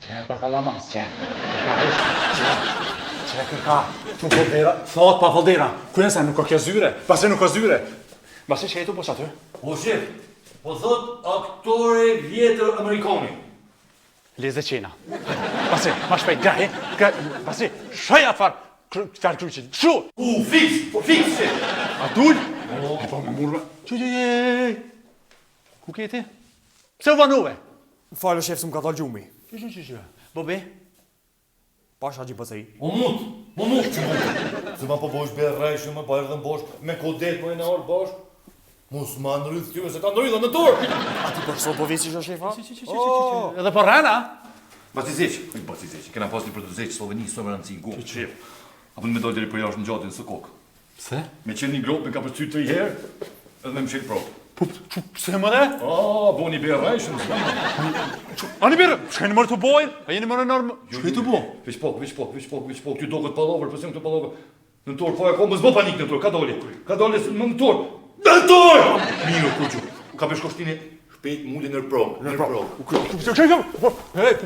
Çe pa kalamaz, çe. Çe kërka. Tu foldera, thot pa foldera. Ku janë se nuk ka kjo zyre? Pasi nuk ka zyre. Pasi çetu po aty? O shef, po thot aktore vjetër amerikani. Leze qena. Pasi, ma shpejt, grahe, pasi, shaj atë farë. Kërë kryqit, shu! Fiks, shef! A dull? E po më murë, që, ku keti? Pse u vanove? Falë, shef, së më ka dalë gjumi. Që, Bobi? Pasha gjim pësej. O mut që mut. Se ma po bosh bërë rejshë, me pa erdhen bosh, me kodet më e në orë bosh. Mos ma ndrydh t'ju, se ka ndrydhë në torë. A ti për këso po visi që shefa? Edhe po rana? Basi zeq, kena pas një për të zeq, Sloveni, së më rëndësi në gokë. Shef. Apo në me dojtë deri për jashtë në gjatin së kokë. Pse? Me qenë një gropë, me ka përcy 3 herë, edhe me më qenë propë. Pse më dhe? Bo një bërë rejshë, Ani birë, shkajnë mërë të bojnë, a jeni mërë nërmë, shkaj të bo? Veç pok, ty do këtë palovër, pëse më këtë palovër. Në torë, po e ko, më zbo panik në torë, ka dole më në torë. Në torë! Miro, kuqu, ka përshkoshtini, shpejt mundi nër pro.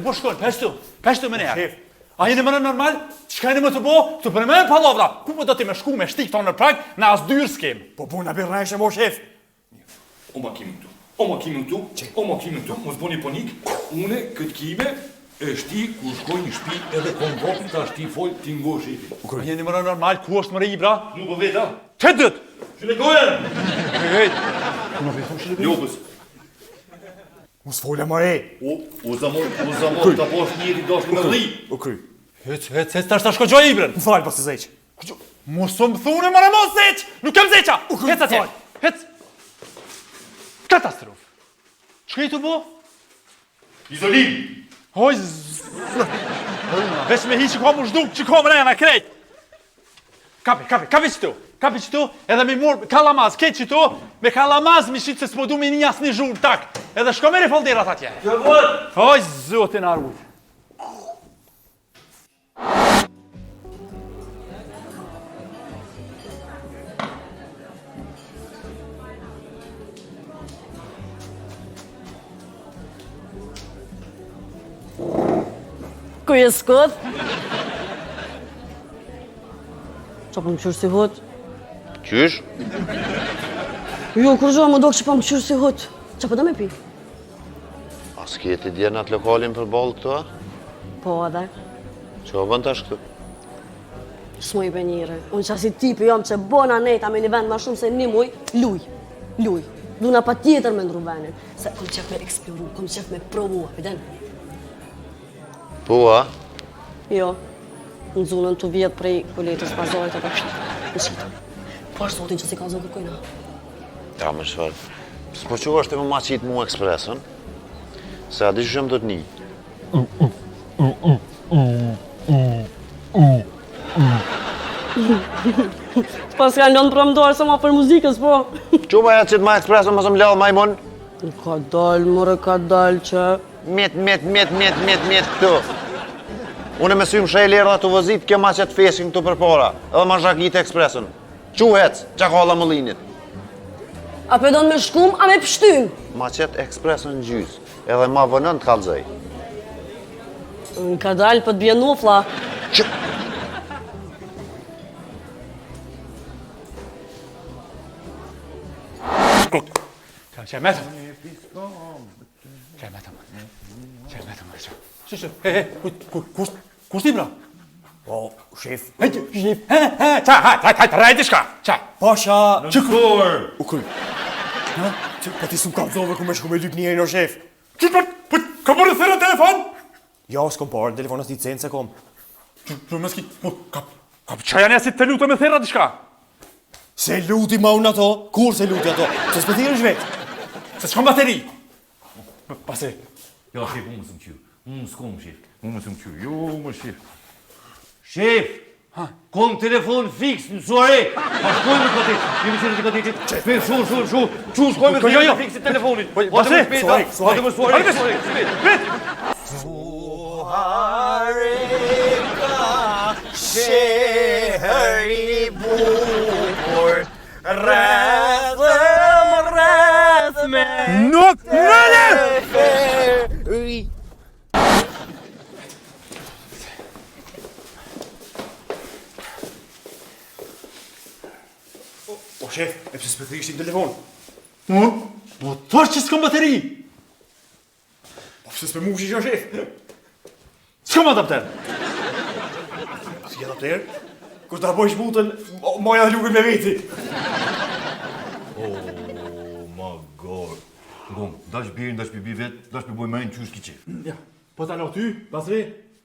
Po shkojnë, peshtu më njerë. A jeni mërë normal, shkajnë më të bo, të përmejnë palovra. Ku po do t'i me shku me shtik tonë në prag, në as dyrë s'kem. Po bu në birrejshë, mo shef. O ma kimi këtu, mos boni panik, une këtë kime e shti ku shkoj një shpi edhe konvokit ta shti folj t'i ngo shefi. A jeni mërë normal, ku është mërë Ibra? Nuk po veta? Që dët? Shile gojen! Ku në vetë shile gojen? Jopës. Mos folja ma e. O zamor, ta posh njeri dashtë me rri. O kry. Hec, ta shko gjoj Ibrën. Më falë pas të zeq. Mos më thune, mërë mos zeq! Nuk kem zeqa! Hec atje, hec! Katastrof. Që të bo? Izolim! Hoj, veç me hi që kom u shduk, që kom rejna krejt. Kapi që tu, edhe mi mur kalamaz, kejt që tu, me kalamaz mi shqit se s'po du me një asni zhur, tak. Edhe shko meri folderat atje. Që vëtë? Hoj, zotin arvut. Ku je skot? Qa po më qyrë si hot? Qysh? Jo, kur gjo, më do që po më qyrë si hot. Qa po da me pi? A s'kjeti djerë atë lokalin për bolë këtu, a? Po, edhe. Që o bënd tash këtu? S'mo i be njëre. Unë që si tipi jam që bona neta me një vend ma shumë se një muj, luj. Duna pa tjetër me ndru venin. Se kom qef me eksploru, kom qef me provu, apiden. Po, a? Jo, në zunën të vjetë prej koletës bazarit atë në shqitë. Po është zotin që si ka zonë kërkojna. Ta më shfarë. S'po që është e më ma qitë mu ekspresën, se a di që do të një. Pas ka lënë për më dorë se ma për muzikës, po. Quba e qitë ma ekspresën, më së më lellë majmon? Ka dalë, more ka dalë që... Met këtu. Unë me symë shaj lera të vëzit, ke ma qëtë feskin këtu për para, edhe ma zhakit ekspresën. Quhec, qa ka la mëllinit. A pe do në me shkum, a me pështym? Ma qëtë ekspresën gjys, edhe ma vënën të kalzaj. Ka dalë për të bje nufla. Që... Qaj metëm. Kus ti bra? O, shef. Hajt, rajti shka, qaj. Pasha. Në torë! U kry. Po ti s'm kalzove ku me shku me lyp njerin o shef. Ka bërë thërë telefon? Jo, s'kom parë, në telefonës licencë e kom. Qa janë jasit të lutë me thera di shka? Se luti ma unë ato, kur se luti ato? Se s'pe thirë shvet. Se s'kom bateri. Pasi. Jo, shef, unë më së më qyrë. Unë s'kom, shef. Unë më së më qyrë. Jo, më shef. Shef! Kom telefon fix në soare. A shkojmë në katit. Jemi qërë të katitit. Shef, shu. Qu shkojmë në katit fix i telefonit. Pasi? Soare. Shehëri bukur, Nuk nële! shef, e pse s'pe thishti në telefon? Unë? Po thash që s'kam bateri. Po pse s'pe mushi që shef? S'kam adapter. Si adapter? Kur ta bëj shmutën, moja luke me veti. Oh my god. Ngon, dash birin, dash pipi vet, dash pi boj më në qysh ki qef. Ja, po ta lo ty, pasri,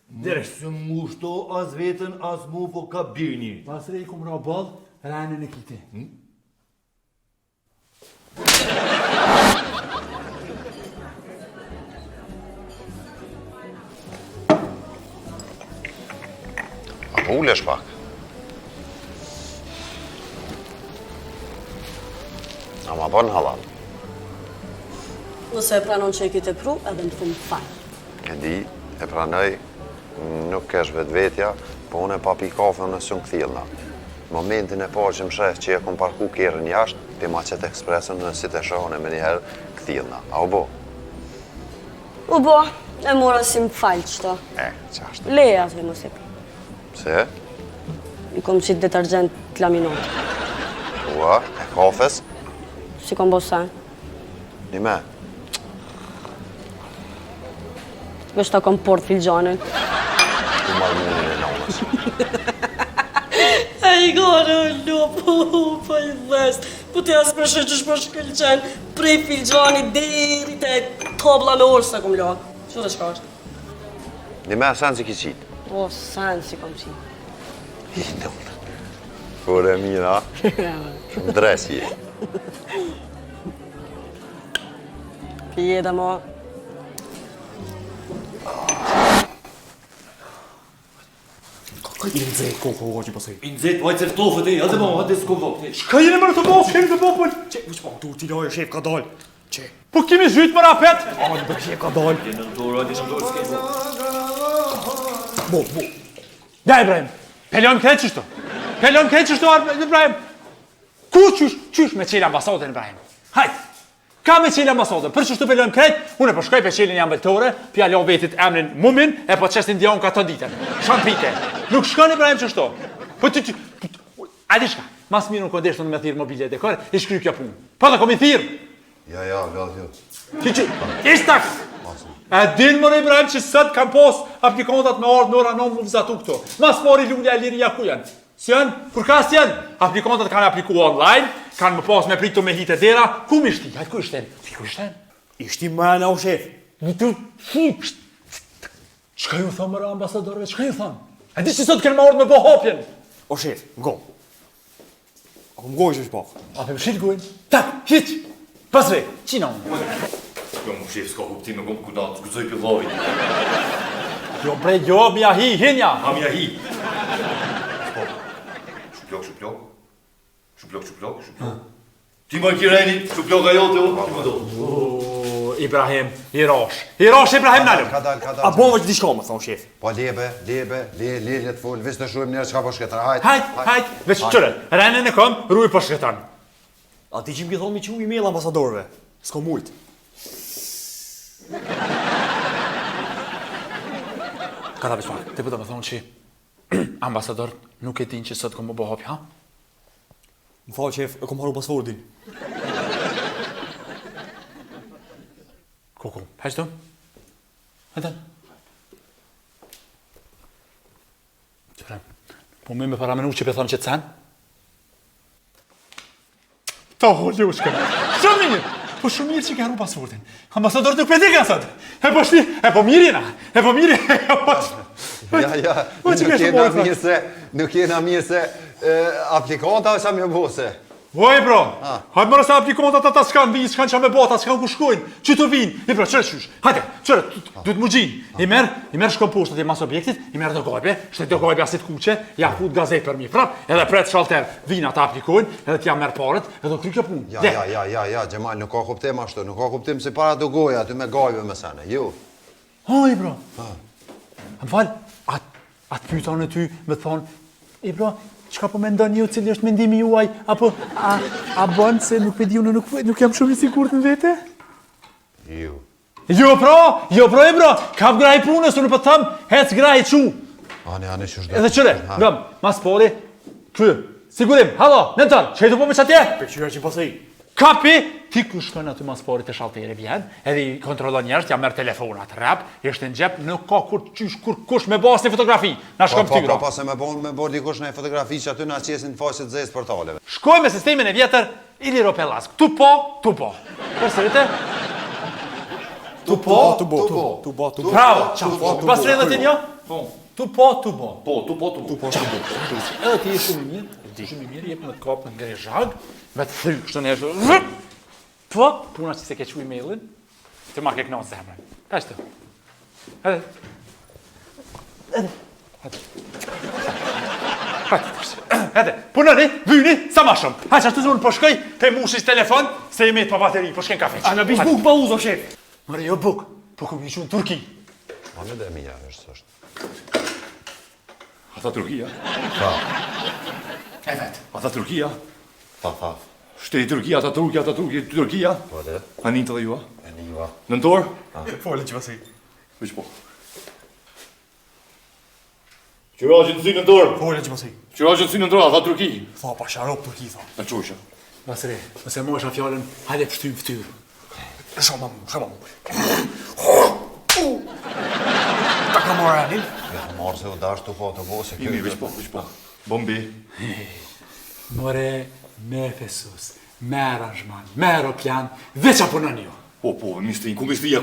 direkt. Se mu shto as vetën, as mu, po ka birin njëri. Pasri kum ra ball, ranën e kiti. Apo ulesh pak. Ama bën halal. Nëse e pranon që e ki të pru, edhe më thumë falë. E di, e pranoj, nuk kesh vetvetja, po unë e pa pi kafe në sën këthilna. Momentin e parë që më sheh që e kom parku kerën jashtë, ti ma qëtë ekspresën në si të shohën e me njëherë këthilna. A u bo? U bo, e mora si më falë qëto. Qashtë. Leja atë mos e pi. Pse? I kom qitë detergent laminor. Ua, e kafes? Si kom bo sen. Një me. Vesh ta kom port filxanin. Ku marrë mënin e nonës. E i gane, lupo, po i dhes. Po të jasë përshë që shpo shkëllqen prej filxani deri te tabla me orë se kom la. Që dhe shka është? Një me sen si ki qitë. O, sen si kom qitë. Kore mira, shumë dresi je. Pije dhe mo. I në zetë, ko që pasaj. I nëzit, vaj cërtofët e, hajde mo, hajde s'ko vok. Shka jeni mërë të bofë, kemi të bofë? Që, u që pa, tu t'i lojë, shef ka dalë. Që, Po kemi zhytë më rapet? a, në bërë shef ka dalë. Hajde në dorë, s'ke vok. Bo. Ja, Ibrahim, pelon këtë qështu. Pelon këtë qështu, Ibrahim. Ku qysh me qelë ambasadën, Ibrahim? Hajt, ka me qelë ambasadën. Për qështu pelon këtë, unë e po shkoj për qelën ambëtore, pja lo vetit emrin mumin, e po qestin dion ka të ditën. Shanë pite. Nuk shkon, Ibrahim, qështu. Po ty, a di shka, mas mirë në kodeshtu në me thirë mobilje dhe kore, i shkry kjo punë. Po dhe kom i thirë. Ja, vjallë jo. Ishtak! E din mërë Ibrahim që sët kam pos aplikontat me ardhë në ora 9 mu vëzatu këto. Mas mori lullja e liria ku janë? Si janë? Kur ka si janë? Aplikontat kanë apliku online, kanë më pas me pritu me hitë e dera. Ku mi shti? Hajtë ku ishten? Ku ishten? Ishti mëna o shef. Qka ju thamë mërë ambasadorëve? Qka ju thamë? E di që sot kënë më ardhë me bo hopjen? O shef, ngo. A ku m'goj që është pak. A pe më shqit gojnë? Tak, hit! Pasre, qina unë. Jo, mu shef, s'ka kuptim, nuk kom kudat, s'kudzoj për lovit. Jo bre, jo, mja hi, hinja! Ha mja hi. Shuplok. Ti më kireni, shuplok ajo të unë, ti më do. Ibrahim, Hirosh, Ibrahim nalëm. Ka dal. A bova që di shka më, thonë shef. Po lebe, le të full, vis të shuim njerë qka po shketër, Hajt, veç qërët, renen e kom, ruj po shkretan. A ti që më thonë mi që u email ambasadorëve. S'ko mujtë. Ka ta veç pak, ti përta me thonë që ambasador nuk e din që sot kom më bo hopja, ha? Më falë shef, e kom haru pasfordin. Koko, hajtë të? Hajtë? Qërem, po me paramenu që pe thonë që të sen? Ta holli u shkëm, shumë mirë! Po shumë mirë që ke haru pasfordin. Ambasador nuk pe di ka sot. E po mirina, Ja, nuk jena mirë se aplikanta o sa mjë bose. Oj, bro, hajtë mërë sa aplikontat ata s'kanë vinë, s'kanë që me bota, s'kanë ku shkojnë, që të vinë. I bro, qërë shysh, hajte, qërë, du të më gjinë. I merë shkom poshtë të mas objektit, i merë të gajbe, shtet të gajbe asit kuqe, ja fut gazet për mi prap, edhe pret shalter, vinë ata aplikojnë, edhe t'ja merë paret, edhe kry kjo punë. Ja, Gjemal, nuk ka kuptim ashtu, nuk ka kuptim si para të goja, ty me gajbe me sene, ju. Oj, bro, më falë, atë pyetën e ty me thonë, i bro, qka po mendon ju, cili është mendimi juaj, apo a bën se nuk pedi unë nuk jam shumë i sigurt në vete? Ju. Jo, bro, kap graj punës, unë po thëm, hec graj qu. Ani, që shdo. Edhe qëre, ngëm, mas pori, kry, Sigurim, halo, në tërë, që e të po me që atje? Për qyra që pasaj. Kapi, ti ku shkon aty mas parit e shaltere vjen, edhe i kontrollon njerëz, ja merr telefonat rap, ishte në xhep, nuk ka kur kush me bas një fotografi. Na shkon fytyra. Po, se me bën dikush në fotografi që aty na qesin në faqet zezë portaleve. Shkoj me sistemin e vjetër Iliro Pellask. Tu po. Përsërite? Tu po. Bravo. Pas rreth ti një? Po. Tu po. Edhe ti je shumë i mirë, jep me kap në grezhag, me të thyr kështu në ashtu. Po, puna që se ke çu emailin, të ma ke kënaqur zemrën. Kaq të. Hajde, punoni, vyni, sa ma shumë. Hajde, ashtu unë po shkoj, pe mushish telefon, se jemi pa bateri, po shken kafe. A në bish buk pa uzo, shef. Mëre, jo buk, po ku mi që në Turki. Ma në dhe mija, është. Ata Turkia? E vet. Ata Turkia? Tha. Shteti Turkia, ata Turkia? Po dhe. A një të dhe jua? E një va. Nëntor? Folën që pasaj. Veç po. Qëra që të si nëntor? Folën që pasaj. Qëra që të si nëntor, ata Turki? Tha, pa sharop Turki, tha. Në qosha. Basre, nëse mosha fjallën, hajde pështym ftyrë. Shama mu. Ta ka marrë anin? Ja, marrë se u dash të po të vose. Imi, veç po. Bombi. More, me Efesus, me aranjman, me aeroplan, veç apunon jo. Po, mistrin, ku mistria?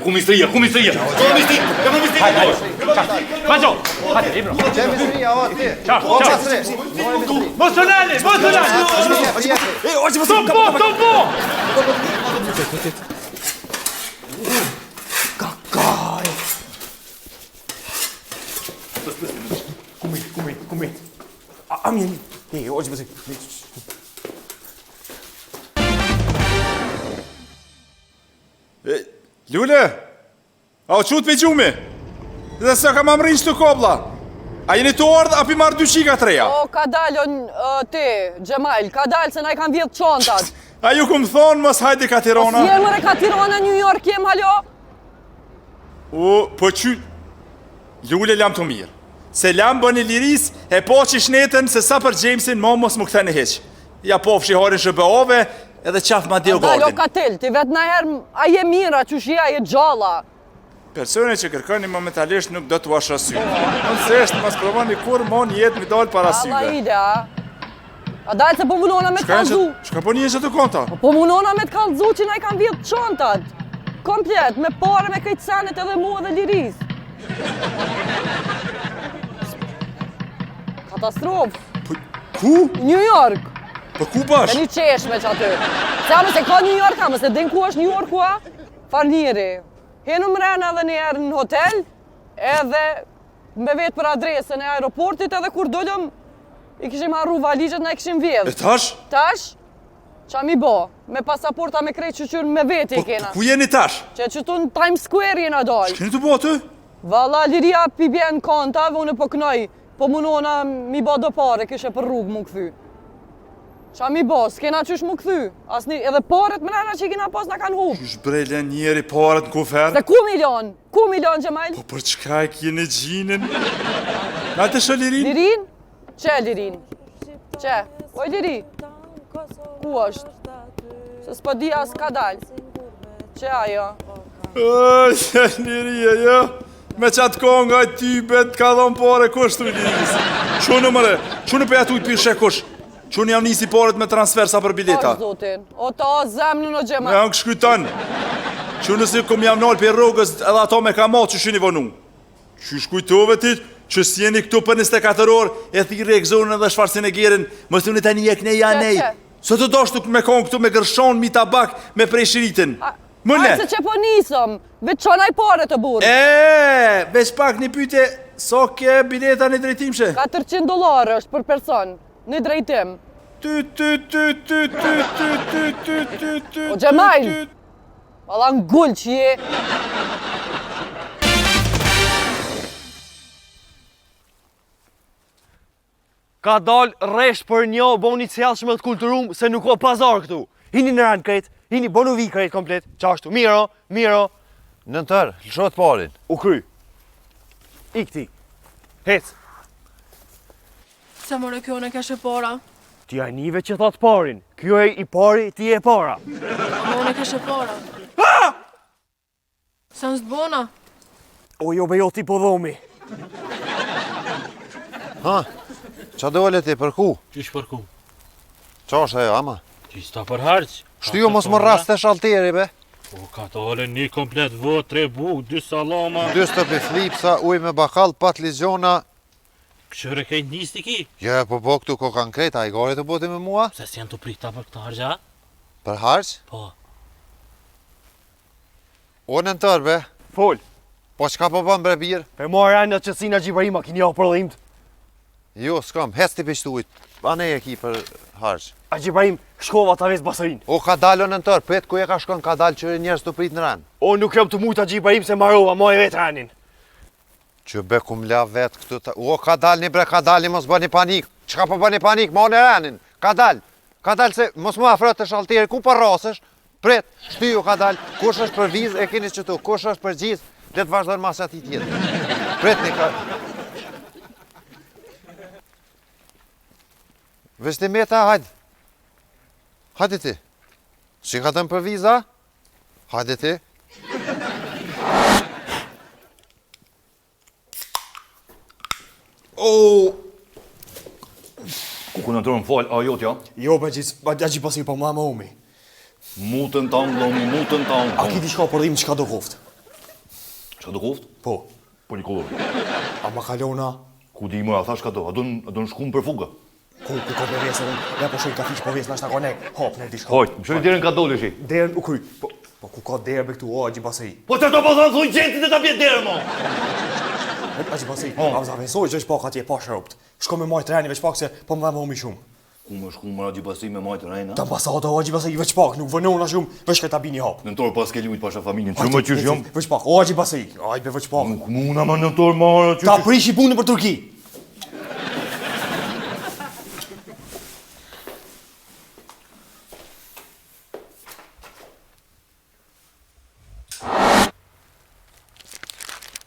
Vajo, hajde, Ibro. Që mistria, o, ti. Çao. Mosonali. Topo. Kakaj. Kumit. Amjeni. O që pasaj. Lule, a o qut me gjume? Dhe se ka ma mrinj të kobla. A jeni të ardhë, api marrë 2 qika 3-ja? O, ka dalë ti, Gjemal, ka dalë se na i kanë vjetë qontat. A ju këmë thonë, mos hajde ka Tirana? Si mërë ka Tirana, New York, jem halo? Po që... Lule lam të mirë. Se lam bëni liris, e po që shnetën se sa për Jamesin, mo mos më këtheni heq. Ja po fshiharin shëbëove, edhe qaf ma dio Dalë o gardin. katil, ti vetë nëherë, a je mira, që shia, je gjalla. Persone që kërkoni momentalisht nuk do t'u ashasy. Nësesht, mos provoni kur mon jetë mi dalë para Allah syve. ide, a? A dalë se po munona me të kalzu. Shka po një që të konta? Po munona me të kalzu që na i kanë vjetë qontat. Komplet, me pare, me këtë senet edhe mu edhe liris. Katastrofë. Ku? New York. Po ku bash? Me një qeshme që aty. Se amë se ka New York, amë se din ku është New York, kua? Farniri. Henu mrena edhe njerë në hotel, edhe me vetë për adresën e aeroportit, edhe kur dollëm, i kishim arru valigjet, na i kishim vjedhë. E tash? Tash, qa mi bo? Me pasaporta me krejt që qyrë me vetë i kena. Ku jeni tash? Që qëtu në Times Square jena dollë. Keni të bo aty? Valla, liria pi bjen kontave, unë po knoj, po munona mi bo do pare, kishe për rrugë mu këthy. Qa mi bo, s'kena qysh mu këthy, edhe paret mrena që i kena pas na kanë hubë. Qysh brele njeri paret në kufer? Se ku milion Gjemal? Po për çka e kjene gjinin? Na të shë lirin? Lirin? Që lirin? Që? Oj liri? Ku është? Se s'po di as ka dal. Që ajo? Oj, liria, jo. Me qatë konga i tybet ka dhon pare kush të liris. Qunë mëre, qunë për jatu i pishe kush. Qunë jam nisi paret me transfer sa për bileta. O zotin, o ta zemnë në Me Gjemal. janë këshkytan. Qunë nësi këm jam nalë për rrugës edhe ato me ka matë që shini vonu. Që shkujtove ti që s'jeni këtu për 24 orë e thirë e këzonë edhe shfarsin e gjerin, mës të unë tani jek nej anej. Që? Së të doshtu me konë këtu me gërshon, mi tabak, me prej shiritin. Mëne! Ajë se që po nisëm, veç qonaj pare të burë. Veç pak një pytje, so ke bileta një drejtimshe? $400 është për person, në drejtim. O Gjemal! Valla në gull që je. Ka dal resh për një boni cjallshme të kulturum se nuk ka pazar këtu. Hini në rand krejt, hini bonu vi krejt komplet. Qashtu, miro. Nëntër, lëshot parin. U kry. I këti. Hec. Se more kjo në keshe para. Ti a nive që thot parin. Kjo e i pari, ti e para. Unë e kështë para. Sa në zbona? O jo be jo ti po dhomi. Ha, qa dole ti për ku? Qysh për ku? Qa është ajo, ama? Qysh ta për harq? Shtyju mos më rast të shalteri, be? Po ka të hale një komplet vot, 3 buk, 2 salama. 2 stëpi flipsa, uj me bakal, pat liziona. Këshëre kejt nisti ki? Ja, po këtu ko kanë krejt, a i gare të boti me mua? Se si janë të prita për këtë hargja? Për harq? Po. O në tërë, be? Fol. Po qka po bën bre birë? Pe marrë në qësina Gjibrima, kini jo për dhimt. Jo, s'kam, hes t'i pishtuit. Ane e ki për harq. A Gjibrim, shkova ta ves baserin. O ka dalë në tërë, pet ku e ka shkon, ka dalë që njerës të prit në ranë. O nuk jam të mujta Gjibrim se marova, ma e vetë ranin. Që be kum la vetë këtu të... O, ka dalë një bre, ka dalë një mos bëni panik. Qka po bëni panik, ma në ranin. Ka dalë. Ka dalë se mos më afrët të shalteri, ku për rasësh? Pret, shtyju ka dalë. Kush është për vizë, e keni qëtu. Kush është për gjithë, le të vazhdojnë masë ati tjetë. Pret një ka... Vestimeta, hajde. Hajde ti. Si ka dëmë për viza? Hajde ti. Ku ku në tërë më falë, a jo t'ja? Jo, be gjithë pasi po ma më umi. Mutën tangë, lomi, mutën tangë. A ki ti shka përdhim që ka do koftë? Qa do koftë? Po. Po një kolorë. A ma kalona? Ku di më, a thash ka do, a do në shkumë për fuga? Ku ka për vesë, ne po shojnë ka fiqë po vesë, nashta ka nek, hop, ne di shka. Hojt, më shojnë derën ka dole shi. Derën u kryj. Po ku ka derë be këtu, o, a gjithë pasi. Po që to po thonë thuj gjentit dhe ta bjetë derën, mo! A gjithë pasi, a vëza vesoj që është pak atje pa shërëpt. Shko me majtë reni veç pak se po më dhe më umi shumë. Ku më shku më ra gjipasi me majtë rejna? Ta ambasada o gjithë pasi veç pak, nuk vënona shumë, veç këta bini hap. Nëntor pas ke limit pasha familjen, që më qysh jom? Veç pak, o gjithë pasi, ajbe veç pak. Nuk muna ma nëntor marë, Ta prishi punën për Turki.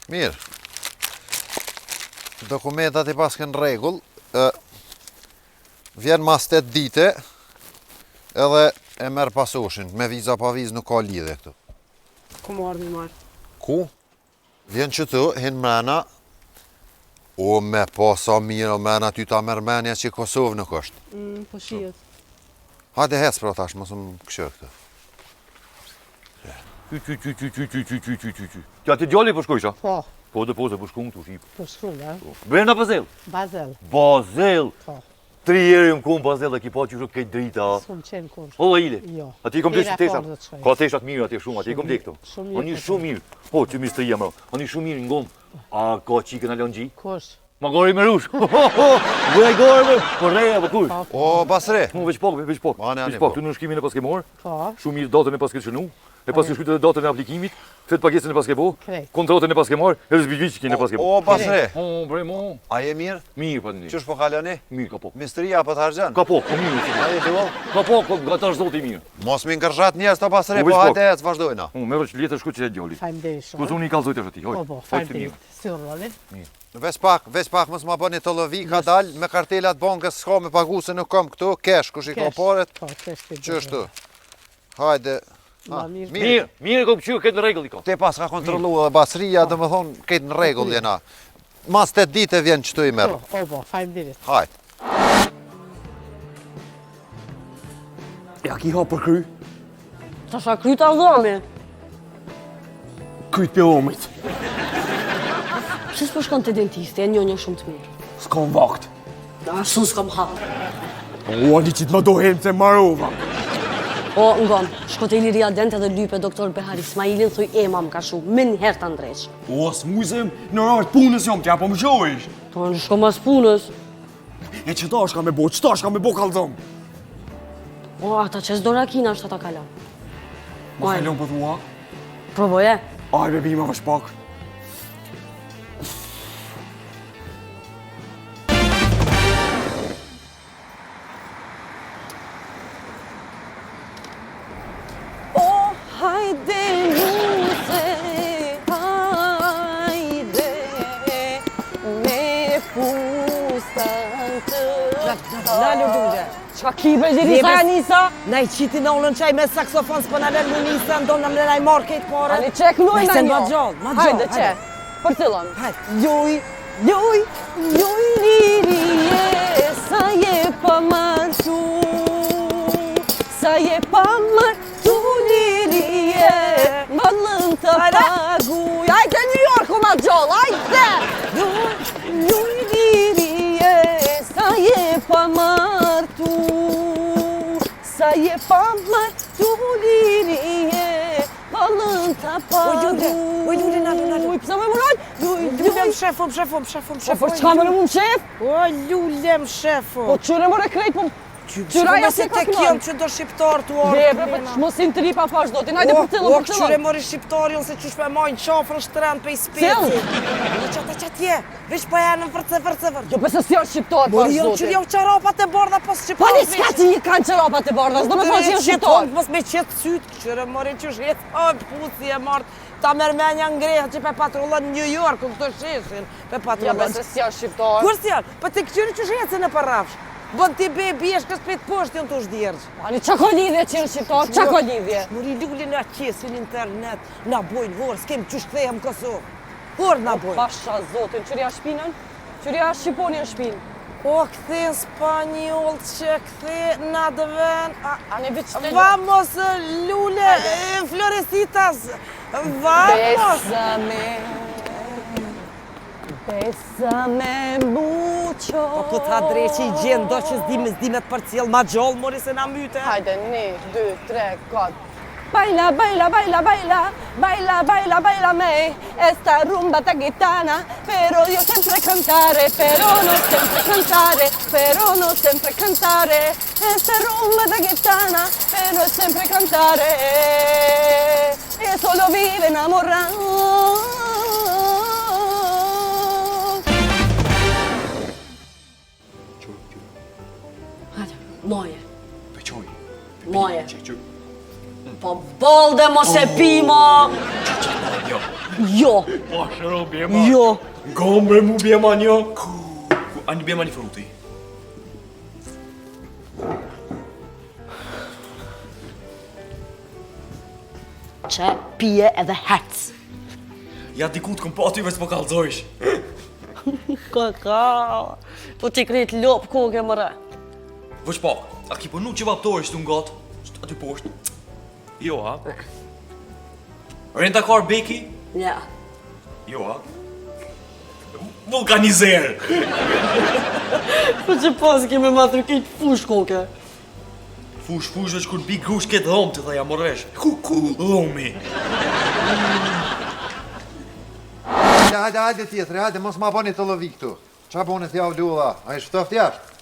Mirë. Dokumentat i pasken regull. Vjen mas 8 dite edhe e merë pasoshin. Me viza pa vizë nuk ka lidhe këtu. Ku marrë mi marrë? Ku? Vjen që tu, hinë mrena. O me po sa mirë, o mrena ty ta merë menja që Kosovë nuk është. Po shijet. Hajde hec pra tash, mos më këshë këtu. Tja ti djalli po shkojsha? Po, Po dhe po se po shkojnë këtu shqipë. po shkru, da? Berna Bazel? Bazel. Bazel! Po. 3 herë më kumë Bazel dhe ki pa që shumë këtë drita. S'kom qenë kur. Olla ile? Jo. Ati i kom dekë Era teshat. forë do të shkoj. Ka teshat mirë ati shumë, ati i kom dekë këtu. Shumë mirë. Oni shumë mirë. Po, që mi stëria mërë. Oni shumë mirë ngom. A ka qikën Alon Gji? Kush? Ma gori me rush. Vëj gori me. Po reja, po kur? O, Basre. Veç pak, veç pak. Bane, Veç ani, pak, po. tu në shkimin e paske morë. Po. Shumë mirë datën e paske shënu. E paske shkujtë edhe datën e aplikimit. Fet pagesën e paske bo. Krejt. Kontratën e paske marë. Edhe zbigjiqikin e paske bo. O, Basre. O, bre mo. A je mirë? Mirë pa të një. Qësh po kaloni? Mirë ka po. Mistria po të harxhan? Ka po, po mirë. A je duo? Ka po, nga tash zoti mirë. Mos mi ngërshat njerëz të Basre, Po, po veç hajde ec, vazhdojna. Me veç letër shku që e djali. Faleminderit Ku shumë. unë i kallzoj tash aty. Po, Hoj. po, Hoj të faleminderit. mirë. Si urroni? Veç pak, mos ma bëni të lëvi, ka dal, me kartelat bankës s'ka me pagu se nuk kam këtu, kesh, kush i ka Kesh. paret, Po, kesh të që është tu? Hajde. Ma Ah, mirë. Mirë, mirë kom qyrë këtë në regull i ka. Te pas ka kontrolu edhe Basria, dhe më thonë, këtë në regull jena. Mas 8 dite vjen që tu i merë. Po, po, faleminderit. Hajde. Ja ki hap për kry? Ta shka kryta dhomi. Kryt për omit. Pse s'po shkon të dentisti, e një shumë të mirë. S'kom vakt. Ashtu s'kom hapë. O, një qitë më dohem se marova. O, ngon, shko të Iliria Dent edhe lype doktor Behar Ismailin, thuj ema më ka shu, min her të ndreq. O, s'mujzem, në rartë punës jom, t'ja po më qojsh. To në shko mas punës. E qëta shka me bo, qëta shka me bo kalzom. O, ata qes do rakina është ata kala. Ma kalon për thua? Provoje. Aj, bebi, ma vësh pak. O, hajde nuse, hajde me pus Nalo Lule. Çka kibe Lirisa Anisa? Na i qiti në ullën qaj me saksofon s'po në lënë Lunisa, ndonë në mlena i marrë këtë pare. Ani qek luj në një. një. Ma gjallë, ma gjallë. Hajde qe, për cillon. Luj, Luj, luj lirie, sa je pa martu, sa je pa martu lirie, vallën të paguj. Hajde New Yorku ma gjallë, hajde! Luj lirie, sa je pa martu, sa je pa martu lirie, vallën të paguj. Oj, Lule, nalo. Pësa me mëroj? Lulem shefom. Për çka më në mund qef? O, lulem shefom. Po qyre më rekret, po qyra ja se te kjem që do shqiptar të orë. Dhe, bre, për mos in tri pa pash do, ti najde për cillon, për qyre cillon. mori shqiptarion se qysh me majnë qafrën shtrend pe i speci. Qatje, vish pa janë në vërce. Jo, pëse si janë shqiptar, Mori pash jo, do. qyre jo qarapat e bardha pas Pa shqiptar. një s'ka që një kanë qërapat e bardha, s'do me thonë që janë shqiptar. Mos me qetë sytë, qyre mori qysh jetë, o, pusi e martë. Ta mërmenja ngrehë që pe patrullon New York, këtë sheshin, pe Ja, patrullon. pëse si janë shqiptar. Kur si janë? Pa të këqyri qysh jetë se në parrafsh. Bën ti be bjesh kës pet poshtë janë të shdjergj. Ani, qa ko lidhje që janë shqiptar, qa ko lidhje? Muri lulli në qesin internet, na bojnë vorë, s'kem qysh kthehem Kosovë. Vorë na bojnë. Pasha zotin, qërja shpinën? Qërja Shqiponi në shpinë? O, kthe Spanjol, që kthe na dëven. Ani, vich të Vamos, lule, floresitas. Vamos. Besame mucho. Po këta dreqi i gjenë, do që s'dimet për cilë, ma gjallë mori se na myte. Hajde, 1, 2, 3, 4. Baila, baila, baila, baila, baila, baila, baila me esta rumba ta gitana, pero io sempre cantare, pero no sempre cantare, pero no sempre cantare, esta rumba ta gitana, pero sempre cantare, e solo vive enamorado. Moje. Moje. Po bolde mos e pimo! Jo. Po, shëro bjema. Jo. Gomre mu bjema një. Ani bjema një fruti. Që pije edhe hec. Ja dikut këm pa ty veç po kallëzojsh. Ka. Po ti krejt lop koke mëre. Vëç pak, a ki përnu që vaptojsh të ngatë? Aty poshtë. Jo, ha? Rentakar Beki? Ja. Jo, ha? Vulkanizer! Po që pas keme matër kejt fush koke. Fush veç kur bi grush këtë dhomë të thaja morresh. Dhomi. Hajde tjetëri, hajde, mos ma bani të lovi këtu. Qa boni thja u lula, a i shtoft jashtë?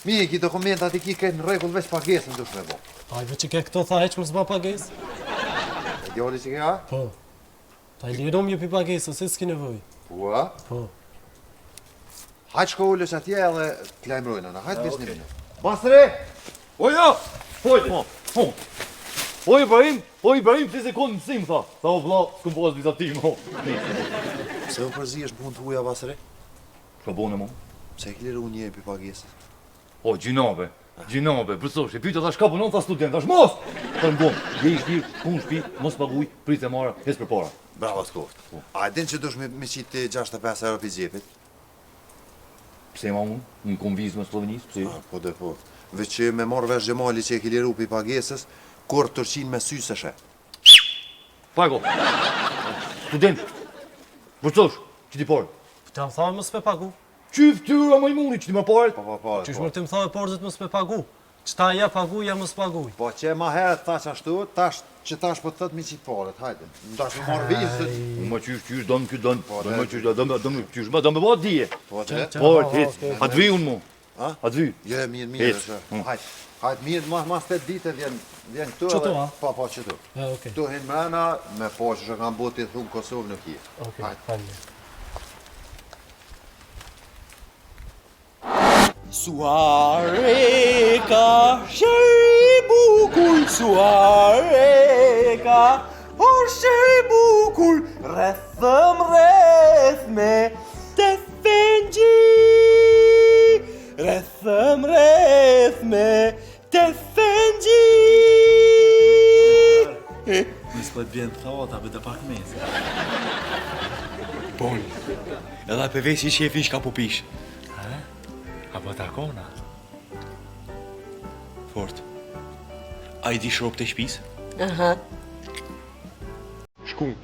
Mi, ki dokumentat i ki këtë në regull veç pagesën dush me bo. Ajve që ke këto tha eq më s'ba pages? E djoli që ke ha? Po. Ta i lirum ju pi pagesë, se s'ki nevoj. Po, a? Po. Hajtë shko ullës atje edhe klajmrojnë, na hajtë veç një minë. Basre! Oja! Pojde! O Ibrahim, 3 sekundë mësim, tha. Tha o vla, s'kum pas vizatim, ho. Se u përzi është bund të uja, Basre? Ka bone, mo? Se e kliru një e pi pagesës. O, gjinabe, përsosh, e pyta tha shka punon, tha student, thash mos! Tha në gomë, je i shtirë, pun shpi, mos paguj, prit e mara, hes për para. Bravo, s'koft. A e din që dush me qitë 65 euro për gjepit? Pse ma unë, në konviz me Slovenisë, pse? Po dhe po. Veç që me marrë vesh gjemali që e ki liru pi pagesës, kur tërqin me sy se she. Pajko, student, përsosh, që ti parë? Të më thamë mos me pagu. Qyf tyra majmuni që ti më parë? Po. Qysh më të më thamë portët mos me pagu. Qëta ja pagu, ja mos paguj. Po që ma herët thash ashtu, që tash po të thët mi qitë parët, hajde. Ndash me marrë vizë. Më qysh, do më qysh, do më bëha dije. Po që? Po, atë vi unë mu. Atë vi. Jo, mirë. Hajde, mirë, mas 8 dite vjen këtu. Qëtu, a? Po, qëtu. Këtu hinë mrena, me po që kam bo t'i thunë Kosovë në kje. Okej, falje. Soare ka shëri bukur, soare ka o shëri bukur, rrethëm rreth me të fengjit. të vjen thata për të pak mesë. Bon, edhe për vesi shefin shka po pish. Apo takona? Fort. A i di shrop të shpis? Aha. Shkum.